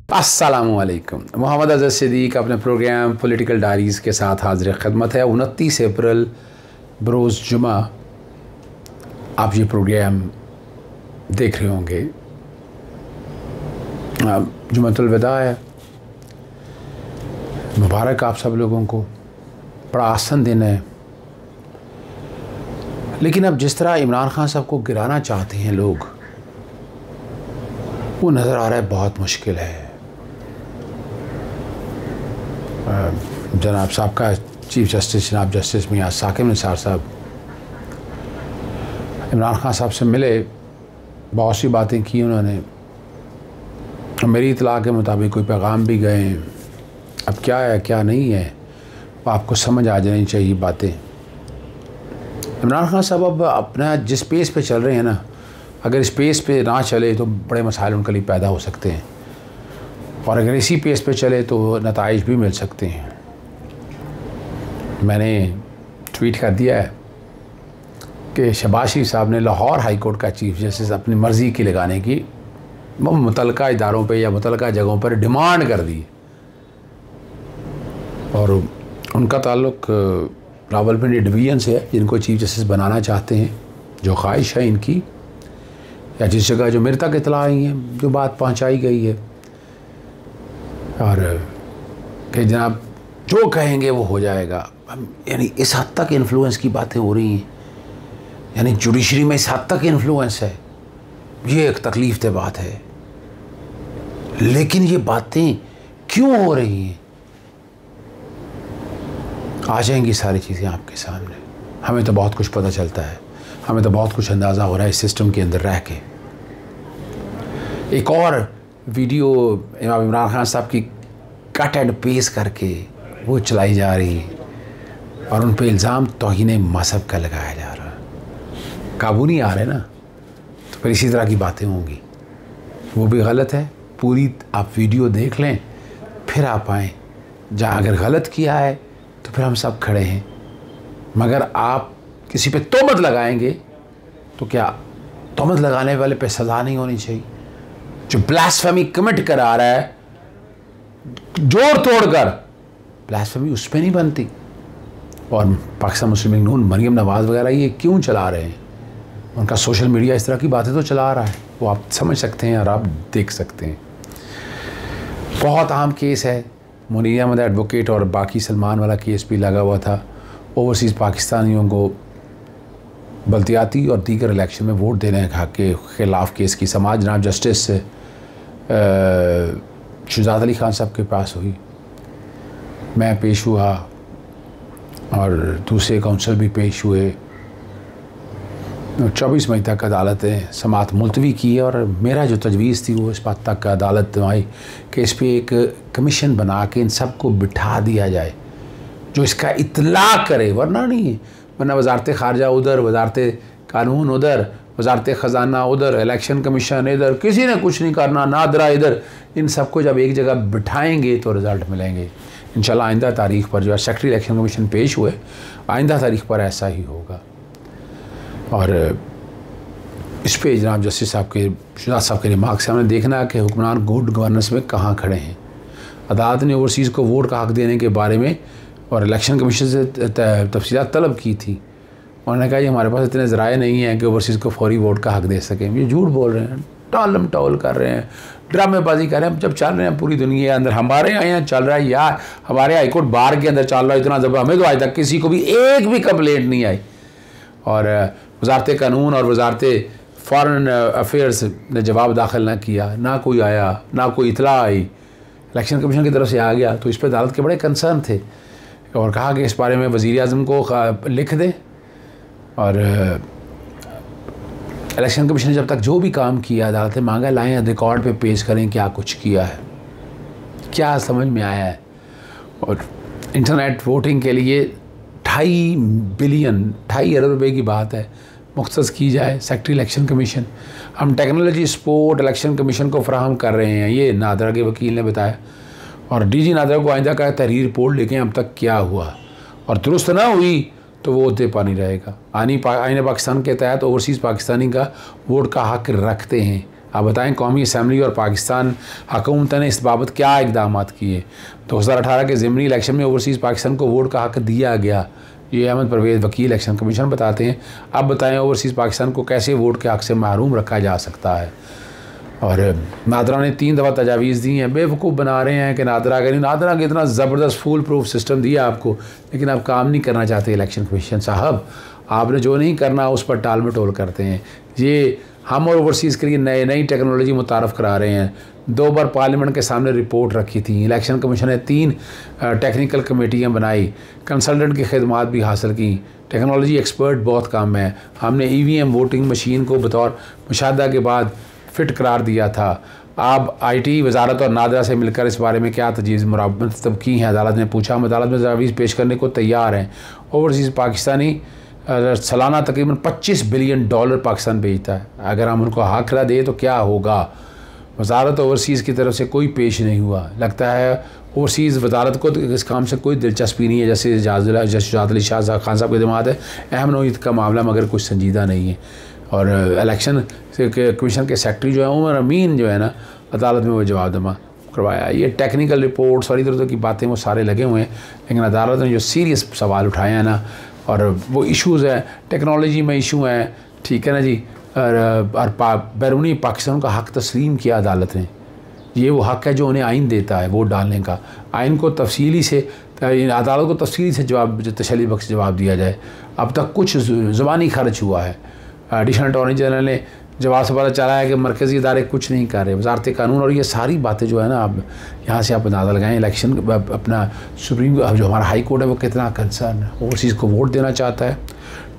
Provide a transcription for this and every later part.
अस्सलामुअलैकुम। मोहम्मद अज़हर सिद्दीक़ अपने programme political diaries के साथ हाज़िर खिदमत है। 29 अप्रैल बरोज़ जुमा आप ये प्रोग्राम देख रहे होंगे। जुम्मतुल विदा है, मुबारक आप सब लोगों को। बड़ा आसान दिन है, लेकिन अब जिस तरह इमरान खान साहब को गिराना चाहते हैं लोग, वो नज़र आ रहा है बहुत मुश्किल है। जनाब साहब का चीफ जस्टिस जनाब जस्टिस मियां साकिब निसार साहब इमरान खान साहब से मिले, बहुत सी बातें की उन्होंने। मेरी इतला के मुताबिक कोई पैगाम भी गए। अब क्या है क्या नहीं है वो आपको समझ आ जानी चाहिए बातें। इमरान खान साहब अब अपना जिस पेस पे चल रहे हैं ना, अगर इस पेस पे ना चले तो बड़े मसाइल उनके लिए पैदा हो सकते हैं, और अगर इसी पेस पे चले तो नताइज भी मिल सकते हैं। मैंने ट्वीट कर दिया है कि शहबाज शरीफ साहब ने लाहौर हाई कोर्ट का चीफ जस्टिस अपनी मर्ज़ी की लगाने की मुतलका इदारों पे या मुतलका जगहों पर डिमांड कर दी, और उनका ताल्लुक रावलपिंडी डिवीज़न से है, जिनको चीफ जस्टिस बनाना चाहते हैं, जो ख्वाहिश है इनकी, या जिस जगह जो मेरे तक इतला आई है, जो बात पहुंचाई गई है, और कि जनाब जो कहेंगे वो हो जाएगा। यानी इस हद तक इन्फ्लुएंस की बातें हो रही हैं, यानी जुडिशरी में इस हद तक इन्फ्लुएंस है। ये एक तकलीफ दे बात है, लेकिन ये बातें क्यों हो रही हैं, आ जाएंगी सारी चीज़ें आपके सामने। हमें तो बहुत कुछ पता चलता है, हमें तो बहुत कुछ अंदाज़ा हो रहा है इस सिस्टम के अंदर रह के। एक और वीडियो इमरान खान साहब की कट एंड पेस्ट करके वो चलाई जा रही है, और उन पे इल्ज़ाम तौहीन मज़हब का लगाया जा रहा है। काबू नहीं आ रहे ना, तो फिर इसी तरह की बातें होंगी। वो भी गलत है। पूरी आप वीडियो देख लें, फिर आप आएँ। जहाँ अगर गलत किया है तो फिर हम सब खड़े हैं, मगर आप किसी पे तोहमत लगाएंगे तो क्या तोहमत लगाने वाले पे सज़ा नहीं होनी चाहिए? जो ब्लास्फेमी कमिट करा रहा है जोड़ तोड़ कर, ब्लास्फेमी उस पर नहीं बनती। और पाकिस्तान मुस्लिम लीग नून मरीम नवाज़ वगैरह ये क्यों चला रहे हैं? उनका सोशल मीडिया इस तरह की बातें तो चला रहा है, वो आप समझ सकते हैं और आप देख सकते हैं। बहुत अहम केस है, मुनीर अहमद एडवोकेट और बाकी सलमान वाला केस भी लगा हुआ था। ओवरसीज़ पाकिस्तानियों को बल्दियाती और दीगर इलेक्शन में वोट देने के ख़िलाफ़ केस की समाज जनाब जस्टिस शुजात अली खान साहब के पास हुई। मैं पेश हुआ और दूसरे काउंसिल भी पेश हुए। 24 मई तक अदालत ने समाअत मुलतवी की है, और मेरा जो तजवीज़ थी वो इस बात तक अदालत आई कि इस पर एक कमीशन बना के इन सब को बिठा दिया जाए जो इसका इतला करे, वरना नहीं है। वरना वजारत ख़ारजा उधर, वजारत कानून उधर, वजारत ख़जाना उधर, इलेक्शन कमीशन इधर, किसी ने कुछ नहीं करना, नादरा इधर। इन सबको जब एक जगह बिठाएंगे तो रिज़ल्ट मिलेंगे इंशाल्लाह। आइंदा तारीख़ पर जो है सेक्रेटरी इलेक्शन कमीशन पेश हुए, आइंदा तारीख़ पर ऐसा ही होगा। और इस पे जनाब जस्टिस साहब के शुजात साहब के रिमार्क से हमने देखना कि हुक्मरान गुड गवर्नेंस में कहाँ खड़े हैं। अदालत ने ओवरसीज़ को वोट का हक़ देने के बारे में और इलेक्शन कमीशन से तफसीलात तलब की थी। उन्होंने कहा कि हमारे पास इतने ज़राए नहीं हैं कि ओवरसीज़ को फौरी वोट का हक़ दे सकें। ये झूठ बोल रहे हैं, टालम टॉल कर रहे हैं, ड्रामेबाजी कर रहे हैं। जब चल रहे हैं पूरी दुनिया के अंदर, हमारे यहाँ चल रहा है यार, हमारे हाईकोर्ट बार के अंदर चल रहा है इतना ज़बर, हमें तो आज तक किसी को भी एक भी कंप्लेंट नहीं आई। और वजारत कानून और वजारत फ़ॉरेन अफेयर्स ने जवाब दाखिल ना किया, ना कोई आया, ना कोई इतला आई। इलेक्शन कमीशन की तरफ से आ गया तो इस पर अदालत के बड़े कंसर्न थे, और कहा कि इस बारे में वज़ीर आज़म को लिख दें। और इलेक्शन कमीशन ने जब तक जो भी काम किया अदालत ने मांगा, लाएँ रिकॉर्ड पे पेश करें क्या कुछ किया है, क्या समझ में आया है। और इंटरनेट वोटिंग के लिए 2.5 अरब रुपए की बात है, मुख्तस की जाए सेक्रेटरी इलेक्शन कमीशन। हम टेक्नोलॉजी सपोर्ट इलेक्शन कमीशन को फराहम कर रहे हैं, ये नादरा के वकील ने बताया। और डीजी नादरा को आइंदा का तहरीर रिपोर्ट लेके अब तक क्या हुआ, और दुरुस्त ना हुई तो वो होते पानी रहेगा। आइन पाकिस्तान के तहत ओवरसीज़ पाकिस्तानी का वोट का हक़ रखते हैं, आप बताएं कौमी असम्बली और पाकिस्तान हुकूमत ने इस बाबत क्या इकदाम किए। 2018 के ज़िमनी इलेक्शन में ओवरसीज़ पाकिस्तान को वोट का हक़ दिया गया, ये अहमद परवेज़ वकील इलेक्शन कमीशन बताते हैं। अब बताएं ओवरसीज़ पाकिस्तान को कैसे वोट के हक़ से महरूम रखा जा सकता है। और नादरा ने 3 दफ़ा तजावीज़ दी हैं, बेवकूफ़ बना रहे हैं कि नादरा के इतना ज़बरदस्त फूल प्रूफ सिस्टम दिया आपको, लेकिन आप काम नहीं करना चाहते। इलेक्शन कमीशन साहब, आपने जो नहीं करना उस पर टाल मटोल करते हैं। ये हम और ओवरसीज़ के लिए नई टेक्नोलॉजी मुतारफ़ करा रहे हैं। 2 बार पार्लियामेंट के सामने रिपोर्ट रखी थी। इलेक्शन कमीशन ने 3 टेक्निकल कमेटियाँ बनाई, कंसल्टेंट की खिदमात भी हासिल की। टेक्नोलॉजी एक्सपर्ट बहुत कम है। हमने EVM वोटिंग मशीन को बतौर मुशाहदा के बाद फिट करार दिया था। आप IT वजारत और नादरा से मिलकर इस बारे में क्या तजवीज़ मुराद की हैं? अदालत ने पूछा। हम अदालत में तजवीज़ पेश करने को तैयार हैं। ओवरसीज़ पाकिस्तानी सालाना तकरीबन $25 बिलियन पाकिस्तान भेजता है। अगर हम उनको हक़ दें तो क्या होगा? वजारत ओवरसीज़ की तरफ से कोई पेश नहीं हुआ। लगता है ओवरसीज़ वजारत को तो इस काम से कोई दिलचस्पी नहीं है। जैसे शुजात अली शाह खान साहब की दिमाग है, अहम नोयत का मामला मगर कुछ संजीदा नहीं है। और इलेक्शन कमीशन के सेक्रेटरी जो है उमर अमीन जो है ना, अदालत में वो जवाब जमा करवाया। ये टेक्निकल रिपोर्ट्स और इधर उधर की बातें वो सारे लगे हुए हैं, लेकिन अदालत ने जो सीरियस सवाल उठाए हैं ना, और वो इश्यूज़ हैं, टेक्नोलॉजी में इशू हैं, ठीक है ना जी। और बैरूनी पाकिस्तान का हक़ तस्लीम किया अदालत ने। ये वो हक़ है जो उन्हें आइन देता है वोट डालने का। आइन को तफसीली से, अदालत को तफसीली से तसल्ली बख्श जवाब दिया जाए। अब तक कुछ ज़ुबानी खर्च हुआ है। एडिशनल अटॉर्नी जनरल ने जवाब से पता चला है कि मरकज़ी इदारे कुछ नहीं कर रहे, वजारत कानून और ये सारी बातें जो है ना, आप यहाँ से आप अंदाज़ा लगाएं। इलेक्शन अपना सुप्रीम जो हमारा हाई कोर्ट है वो कितना कंसर्न है, ओवरसीज़ को वोट देना चाहता है।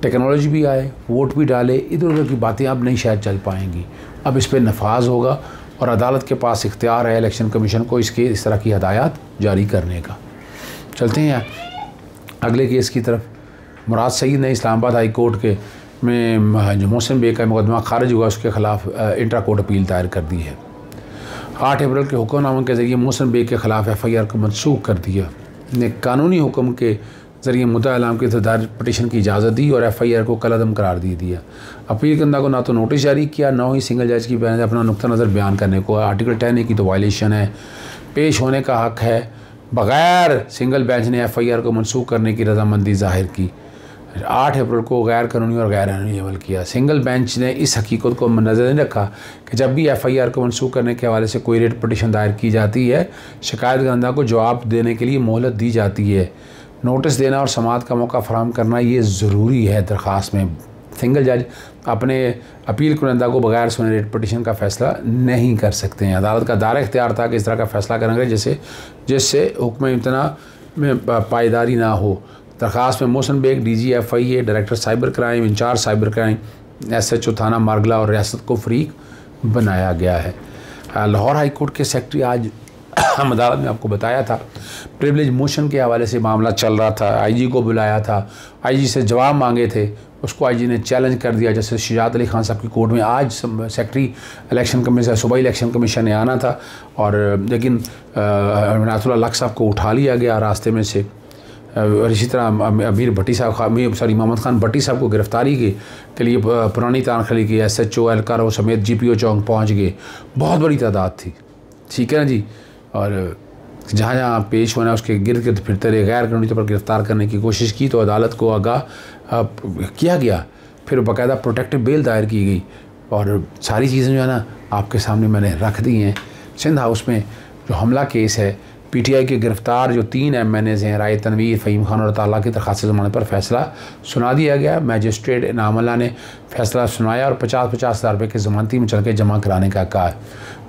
टेक्नोलॉजी भी आए, वोट भी डाले, इधर उधर की बातें अब नहीं शायद चल पाएंगी। अब इस पर नफाज होगा और अदालत के पास इख्तियार है इलेक्शन कमीशन को इस तरह की हदायत जारी करने का। चलते हैं अगले केस की तरफ। मुराद सईद ने इस्लामाबाद हाई कोर्ट के में जो मोहसिन बेग का मुकदमा खारिज हुआ उसके ख़िलाफ़ इंट्रा कोर्ट अपील दायर कर दी है। 8 अप्रैल के हुक्मनामे के ज़रिए मोहसिन बेग के ख़िलाफ़ FIR को मनसूख कर दिया। ने कानूनी हुक्म के ज़रिए मुद्दा इलाम की दायर पटिशन की इजाज़त दी और FIR को कलअदम करार दे दिया। अपील करना को ना तो नोटिस जारी किया, ना ही सिंगल जज की बयान अपना नुक्ता नज़र बयान करने को। आर्टिकल 10A की तो वायलेशन है, पेश होने का हक़ है। बग़ैर सिंगल बेंच ने FIR को मनसूख करने की रजामंदी ज़ाहिर की। 8 अप्रैल को गैर कानूनी और गैर कानूनी अमल किया। सिंगल बेंच ने इस हकीकत को नज़र नहीं रखा कि जब भी FIR को मनसूख करने के हवाले से कोई रेट पटिशन दायर की जाती है, शिकायत करंदा को जवाब देने के लिए मोहलत दी जाती है। नोटिस देना और समाअत का मौका फराहम करना ये ज़रूरी है दरख्वास्त में। सिंगल जज अपने अपील करंदा को बगैर सुने रेट पटिशन का फ़ैसला नहीं कर सकते हैं। अदालत का दायरा इख्तियार था कि इस तरह का फ़ैसला करेंगे जिससे हुक्म इम्तना में पायदारी ना हो। दरख्वास्त में Mohsin Baig DG FIA, director cyber crime, incharge cyber crime, SHO थाना मारगला और रियासत को फ़रीक बनाया गया है। लाहौर हाई कोर्ट के सेक्रेटरी आज हम अदालत में आपको बताया था प्रिविलेज मोशन के हवाले से मामला चल रहा था। IG को बुलाया था, IG से जवाब मांगे थे, उसको IG ने चैलेंज कर दिया। जैसे शुजात अली खान साहब की कोर्ट में आज सेक्रेटरी इलेक्शन कमीशन, सुबह इलेक्शन कमीशन ने आना था और लेकिन नातुल्लाह लक साहब को उठा लिया गया रास्ते में से। और इसी तरह अमीर भट्टी साहब मोहम्मद खान भट्टी साहब को गिरफ़्तारी के लिए पुरानी तानखली की SHO एहलकारों समेत GPO चौक पहुँच गए। बहुत बड़ी तादाद थी, ठीक है ना जी। और जहाँ जहाँ पेश होना उसके गिर्द गिर्द फिरते रहे, गैर कानूनी तौर पर गिरफ़्तार करने की कोशिश की तो अदालत को आगाह किया गया। फिर बाकायदा प्रोटेक्टिव बेल दायर की गई और सारी चीज़ें जो है ना आपके सामने मैंने रख दी हैं। सिंध हाउस में जो हमला केस है, PTI के गिरफ़्तार जो 3 MNAs हैं, राय तनवीर, फ़हीम खान और ताला की दरख्वास्त ज़मानत पर फ़ैसला सुना दिया गया। मैजिस्ट्रेट इनाम अल्लाह ने फ़ैसला सुनाया और 50-50 हज़ार रुपये के ज़मानती में चल के जमा कराने का कहा।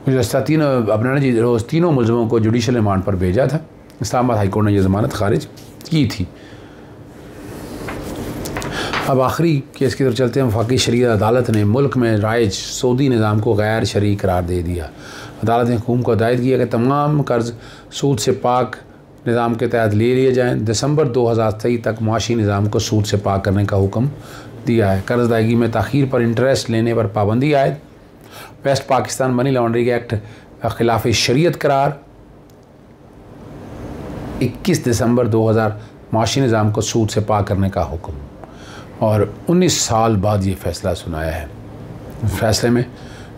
गुज़श्ता 3 अपना जी रोज़ तीनों मुलज़मों को जुडिशल रिमांड पर भेजा था। इस्लामाबाद हाई कोर्ट ने यह ज़मानत खारिज की थी। अब आखिरी केस की तरफ चलते हैं। वफाकी शरीयत अदालत ने मुल्क में राइज सऊदी निज़ाम को गैर शरई करार दे दिया। अदालत ने हुकूमत को हिदायत किया कि तमाम कर्ज़ सूद से पाक निज़ाम के तहत ले लिए जाएँ। दिसंबर 2023 तक मुआशी निज़ाम को सूद से पाक करने का हुक्म दिया है। कर्ज़ अदायगी में ताख़ीर पर इंटरेस्ट लेने पर पाबंदी आयद। West Pakistan money laundering act खिलाफ शरीयत करार। 21 दिसंबर 2000 मुआशी निज़ाम को सूद से पाक करने का हुक्म और 19 साल बाद ये फ़ैसला सुनाया है। फैसले में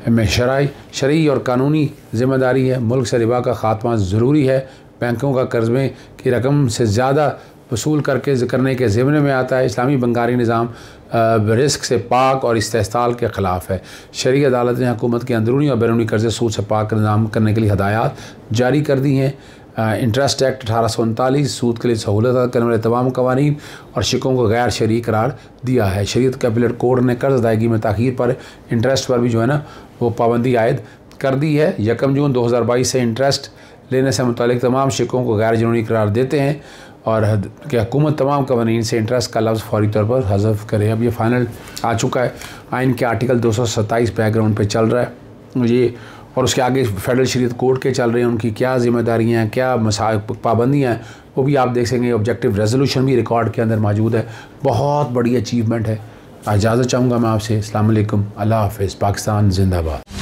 में शरई और कानूनी ज़िम्मेदारी है। मुल्क से रिबा का ख़ात्मा ज़रूरी है। बैंकों का कर्ज़े की रकम से ज़्यादा वसूल करने के ज़िम्मे में आता है। इस्लामी बंगारी निज़ाम रिस्क से पाक और इस्तेहसाल के ख़िलाफ़ है। शरई अदालत ने हुकूमत के अंदरूनी और बैरूनी कर्ज़े सूद से पाक निज़ाम करने के लिए हदायत जारी कर दी हैं। इंटरेस्ट एक्ट 1839 सूद के लिए सहूलत करने वाले तमाम कवानीन और शिकों को गैर शरई करार दिया है। शरीयत के अपीलेट कोर्ट ने कर्ज़ अदायगी में ताख़ीर पर इंटरेस्ट पर भी जो है ना वो पाबंदी आयद कर दी है। 1 जून 2022 से इंटरेस्ट लेने से मुतालिक तमाम शिकों को गैर जनूनी करार देते हैं और कि हुकूमत तमाम कवानीन से इंटरेस्ट का लफ्ज़ फौरी तौर पर हज़फ करे। अब ये फ़ाइनल आ चुका है। आइन के आर्टिकल 227 बैकग्राउंड पे चल रहा है ये, और उसके आगे फेडरल शरीयत कोर्ट के चल रहे हैं, उनकी क्या ज़िम्मेदारियाँ हैं, क्या पाबंदियाँ हैं, वो भी आप देख सकेंगे। ऑब्जेक्टिव रेजोल्यूशन भी रिकॉर्ड के अंदर मौजूद है। बहुत बड़ी अचीवमेंट है। इजाज़त चाहूँगा मैं आपसे। अस्सलाम वालेकुम, अल्लाह हाफ़िज़। पाकिस्तान जिंदाबाद।